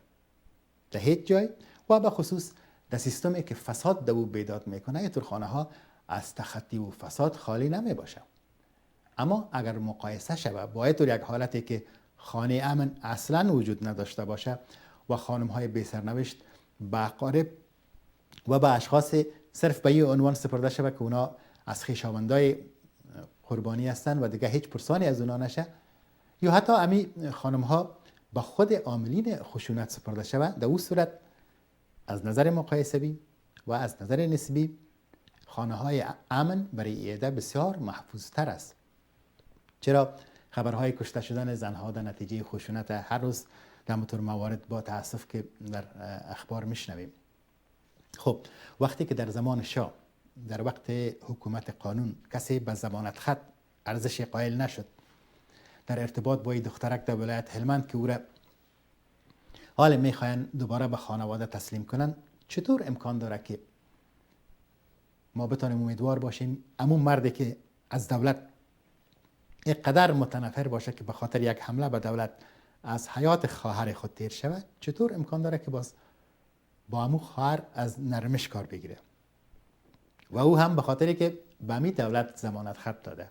در هیچ جای، و به خصوص در سیستمی که فساد دو بیداد میکنه اینطور خانه ها از تخطی و فساد خالی نمی باشه. اما اگر مقایسه شود با اینطور یک حالتی که خانه امن اصلا وجود نداشته باشه و خانم های بی سرنوشت به اقارب و به اشخاص صرف به این عنوان سپرده شود که اونا از خویشاوندای قربانی هستند و دیگه هیچ پرسانی از اونا نشه، یا حتی امی خانم ها به خود عاملین خشونت سپرده شود، در اون صورت از نظر مقایسوی و از نظر نسبی خانه های امن برای ایده بسیار محفوظ تر است. چرا خبرهای کشته شدن زنها در نتیجه خشونت هر روز در مطور موارد با تاسف که در اخبار میشنویم. خب وقتی که در زمان شاه در وقت حکومت قانون کسی به ضمانت خط ارزش قائل نشد در ارتباط با دخترک در ولایت هلمند که او را حال میخواین دوباره به خانواده تسلیم کنن، چطور امکان داره که ما بتونیم امیدوار باشیم امون مردی که از دولت اینقدر متنفر باشه که به خاطر یک حمله به دولت از حیات خواهر خود تیر شود، چطور امکان داره که باز با امو خواهر از نرمش کار بگیره و او هم به خاطری که به می دولت ضمانت خط داده؟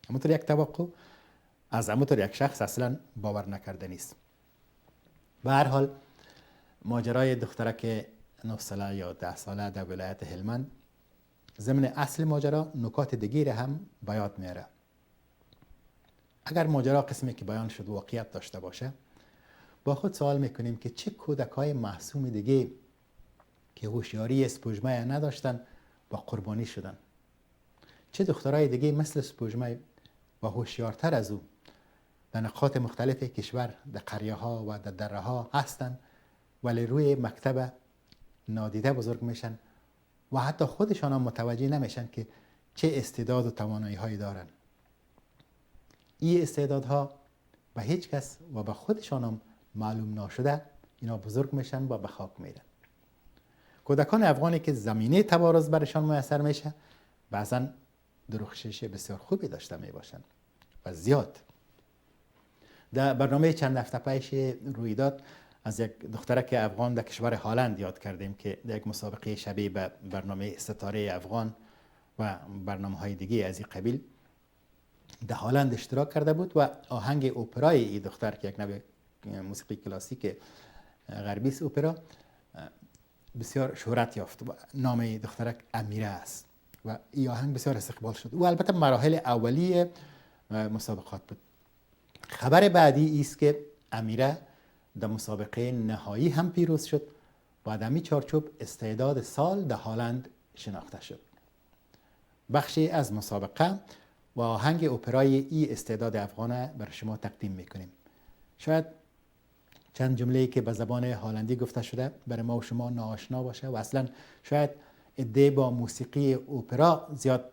همونطور یک توقع از همونطور یک شخص اصلا باور نکرده نیست. به هر حال ماجرای دخترک 9 ساله یا 10 ساله در ولایت هلمند ضمن اصل ماجرا نکات دیگه هم بیان میاره. اگر ماجرا قسمی که بیان شد واقعیت داشته باشه، با خود سوال میکنیم که چه کودکای معصوم دیگه که هوشیاری اسپوجمه نداشتن و قربانی شدن، چه دخترای دیگه مثل اسپوجمه و هوشیارتر از او در نقاط مختلف کشور در قریه ها و در دره ها هستن ولی روی مکتب نادیده بزرگ میشن و حتی خودشان هم متوجه نمیشن که چه استعداد و توانایی هایی دارن. این استعدادها به هیچ کس و به خودشان هم معلوم نشده اینا بزرگ میشن و به خاک میرن. کودکان افغانی که زمینه تبارز برشان میسر میشه بعضا درخشش بسیار خوبی داشته میباشن و زیاد. در برنامه چند هفته پیش رویداد از یک دخترک افغان در کشور هلند یاد کردیم که در یک مسابقه شبیه به برنامه ستاره افغان و برنامه های دیگه از این قبیل در هلند اشتراک کرده بود و آهنگ اپرای این دختر که یک نوع موسیقی کلاسیک غربی است، اپرا، بسیار شهرت یافت و نام دخترک امیره است و این آهنگ بسیار استقبال شد و البته مراحل اولیه مسابقات بود. خبر بعدی است که امیره در مسابقه نهایی هم پیروز شد و در همین چارچوب استعداد سال در هلند شناخته شد. بخشی از مسابقه و آهنگ اپرای ای استعداد افغانه برای شما تقدیم میکنیم. شاید چند جمله‌ای که به زبان هلندی گفته شده برای ما و شما ناآشنا باشه و اصلا شاید عده با موسیقی اپرا زیاد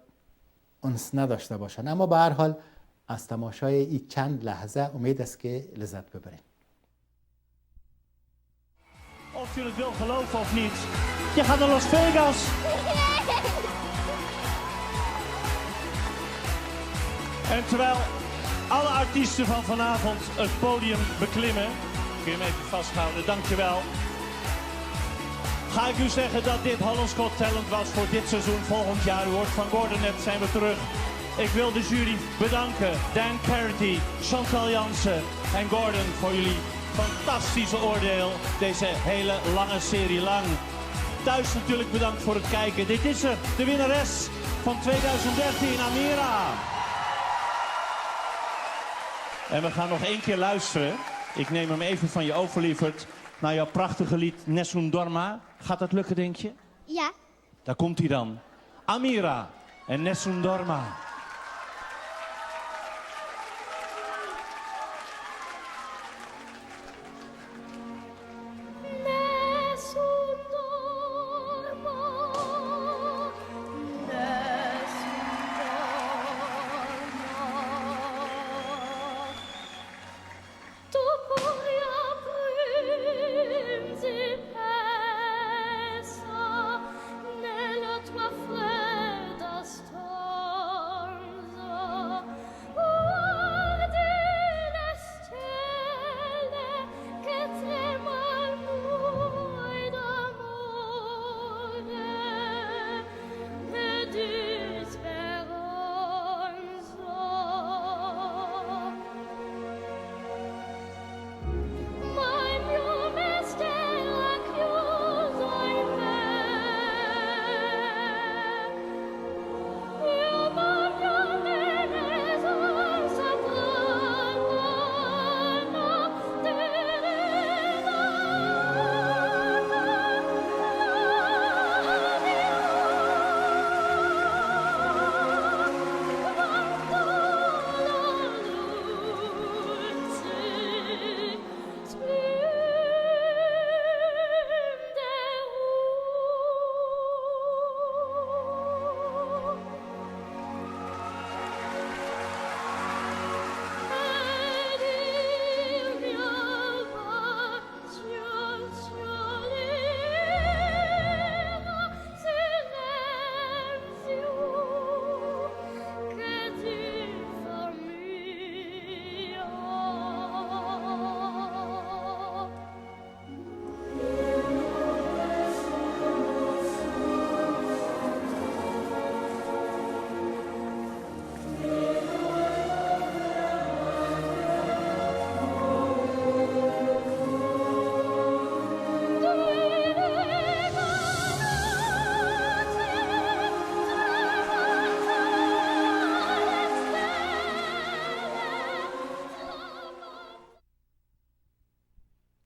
انس نداشته باشن، اما به هر حال از تماشای این چند لحظه امید است که لذت ببریم. Of je het wil geloven of niet, je gaat naar Las Vegas. En terwijl alle artiesten van vanavond het podium beklimmen, kun je hem even vasthouden, dankjewel. Ga ik u zeggen dat dit Hollands Got Talent was voor dit seizoen. Volgend jaar, u hoort van Gordon net, zijn we terug. Ik wil de jury bedanken, Dan Carity, Chantal Jansen en Gordon voor jullie fantastische oordeel. Deze hele lange serie lang. Thuis natuurlijk bedankt voor het kijken. Dit is ze, de winnares van 2013, Amira. En we gaan nog 1 keer luisteren. Ik neem hem even van je over, lieverd. Naar jouw prachtige lied Nessun Dorma. Gaat dat lukken, denk je? Ja. Daar komt hij dan. Amira en Nessun Dorma.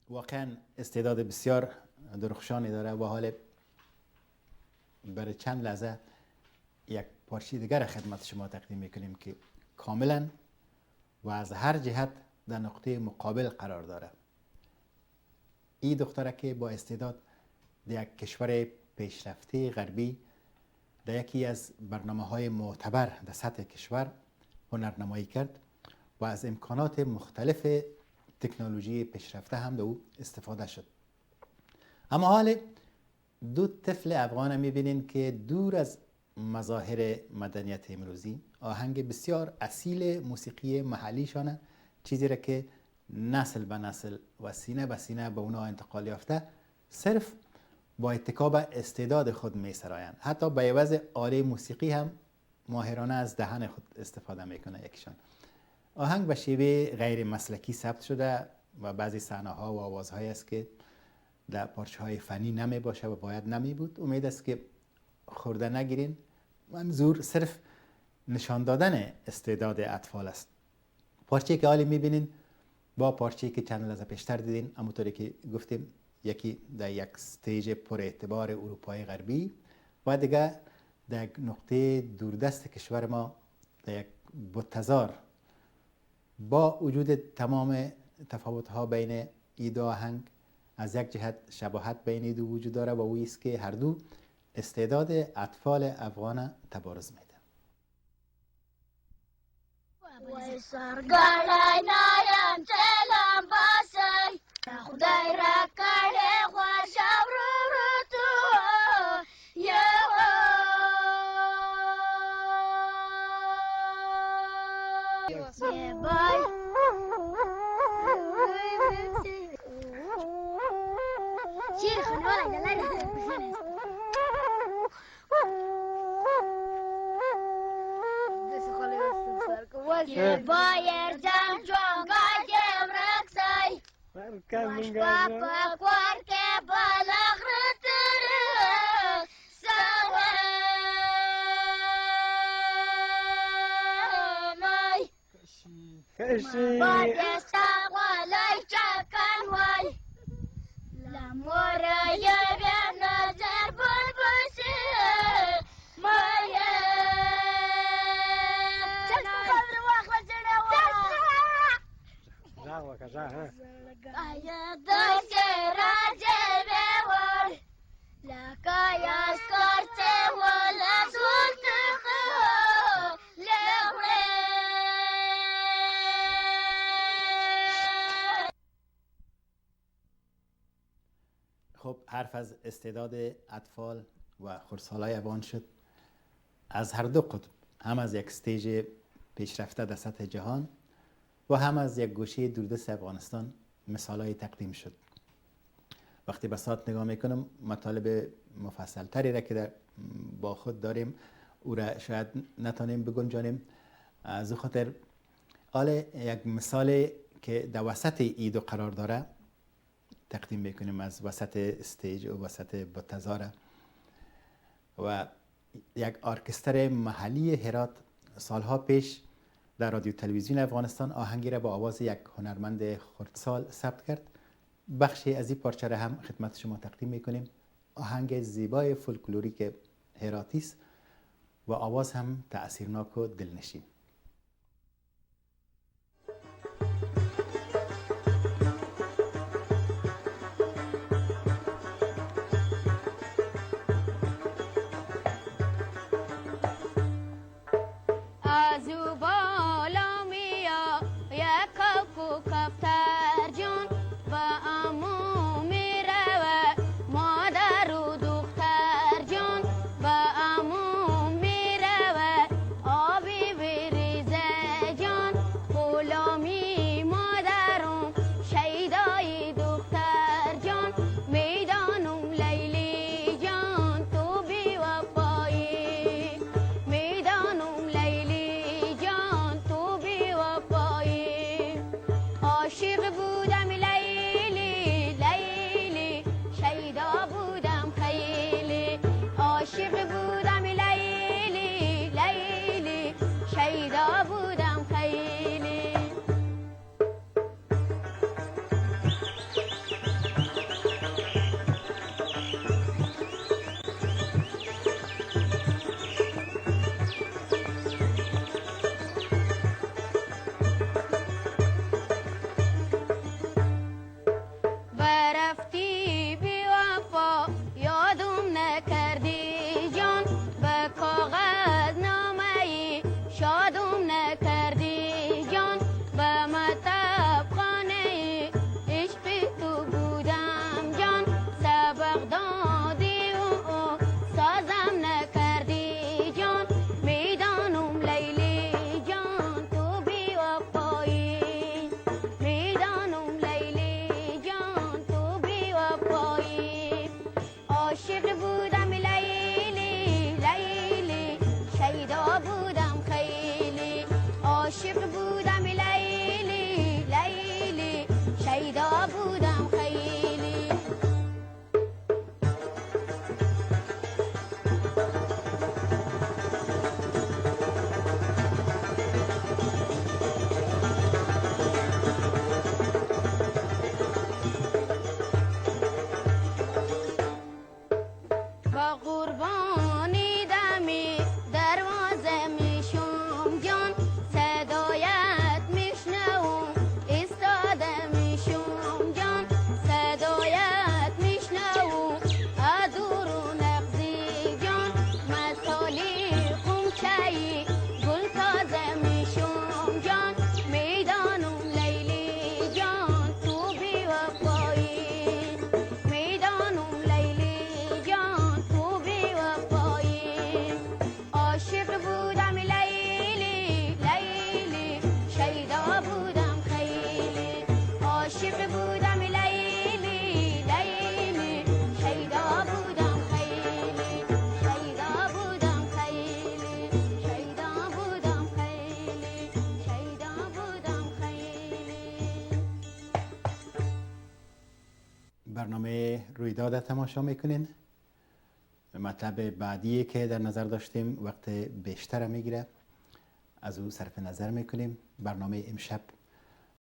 واقعا استعداد بسیار درخشانی داره و حال برای چند لحظه یک پارچه دیگر خدمت شما تقدیم میکنیم که کاملا و از هر جهت در نقطه مقابل قرار داره. این دختره که با استعداد در یک کشور پیشرفته غربی در یکی از برنامه‌های معتبر در سطح کشور هنرنمایی کرد و از امکانات مختلف تکنولوژی پیشرفته هم در او استفاده شد. اما حال دو طفل افغان میبینین که دور از مظاهر مدنیت امروزی آهنگ بسیار اصیل موسیقی محلیشانه، چیزی را که نسل به نسل و سینه به سینه به اونا انتقال یافته، صرف با اتکا به استعداد خود میسرایند. حتی به عوض آله موسیقی هم ماهرانه از دهن خود استفاده میکنه یکشان. آهنگ به شیوه غیر مسلکی ثبت شده و بعضی صحنه ها و آوازهایی است که در پارچه های فنی نمی باشه و باید نمی بود. امید است که خورده نگیرین. منظور صرف نشان دادن استعداد اطفال است. پارچه که حالی میبینین با پارچه که چند لحظه پیشتر دیدین، همونطوری که گفتیم یکی در یک استیج پر اعتبار اروپای غربی و دیگه در نقطه دوردست کشور ما در یک بتزار با وجود تمام تفاوت‌ها بین این دو آهنگ از یک جهت شباهت بین این دو وجود داره و او است که هر دو استعداد اطفال افغان تبارز میده. وای سرگردای نایم چلم باسی خدای را کرده خوشم رو تو یه بای چی خنوای دلای بایر جان جوان گایم رقصای باش پاپا کوار که بالغ رتر سوامای بعد استقبال شكن وال الأمور يبي نظر بالبسي ما خب حرف از استعداد اطفال و خردسالای افغان شد. از هر دو قطب، هم از یک استیج پیشرفته در سطح جهان و هم از یک گوشه دوردست افغانستان مثالای تقدیم شد. وقتی به ساعت نگاه میکنم مطالب مفصل تری را که با خود داریم او را شاید نتانیم بگنجانیم. از خاطر یک مثال که در وسط ایدو قرار داره تقدیم میکنیم، از وسط استیج و وسط بتزاره. و یک ارکستر محلی هرات سالها پیش در رادیو تلویزیون افغانستان آهنگی را با آواز یک هنرمند خردسال ثبت کرد. بخشی از این پارچه را هم خدمت شما تقدیم میکنیم. آهنگ زیبای فولکلوریک هراتی است و آواز هم تأثیرناک و دلنشین. برنامه رویداد تماشا میکنین. مطلب بعدی که در نظر داشتیم وقت بیشتر میگیره. از او صرف نظر میکنیم. برنامه امشب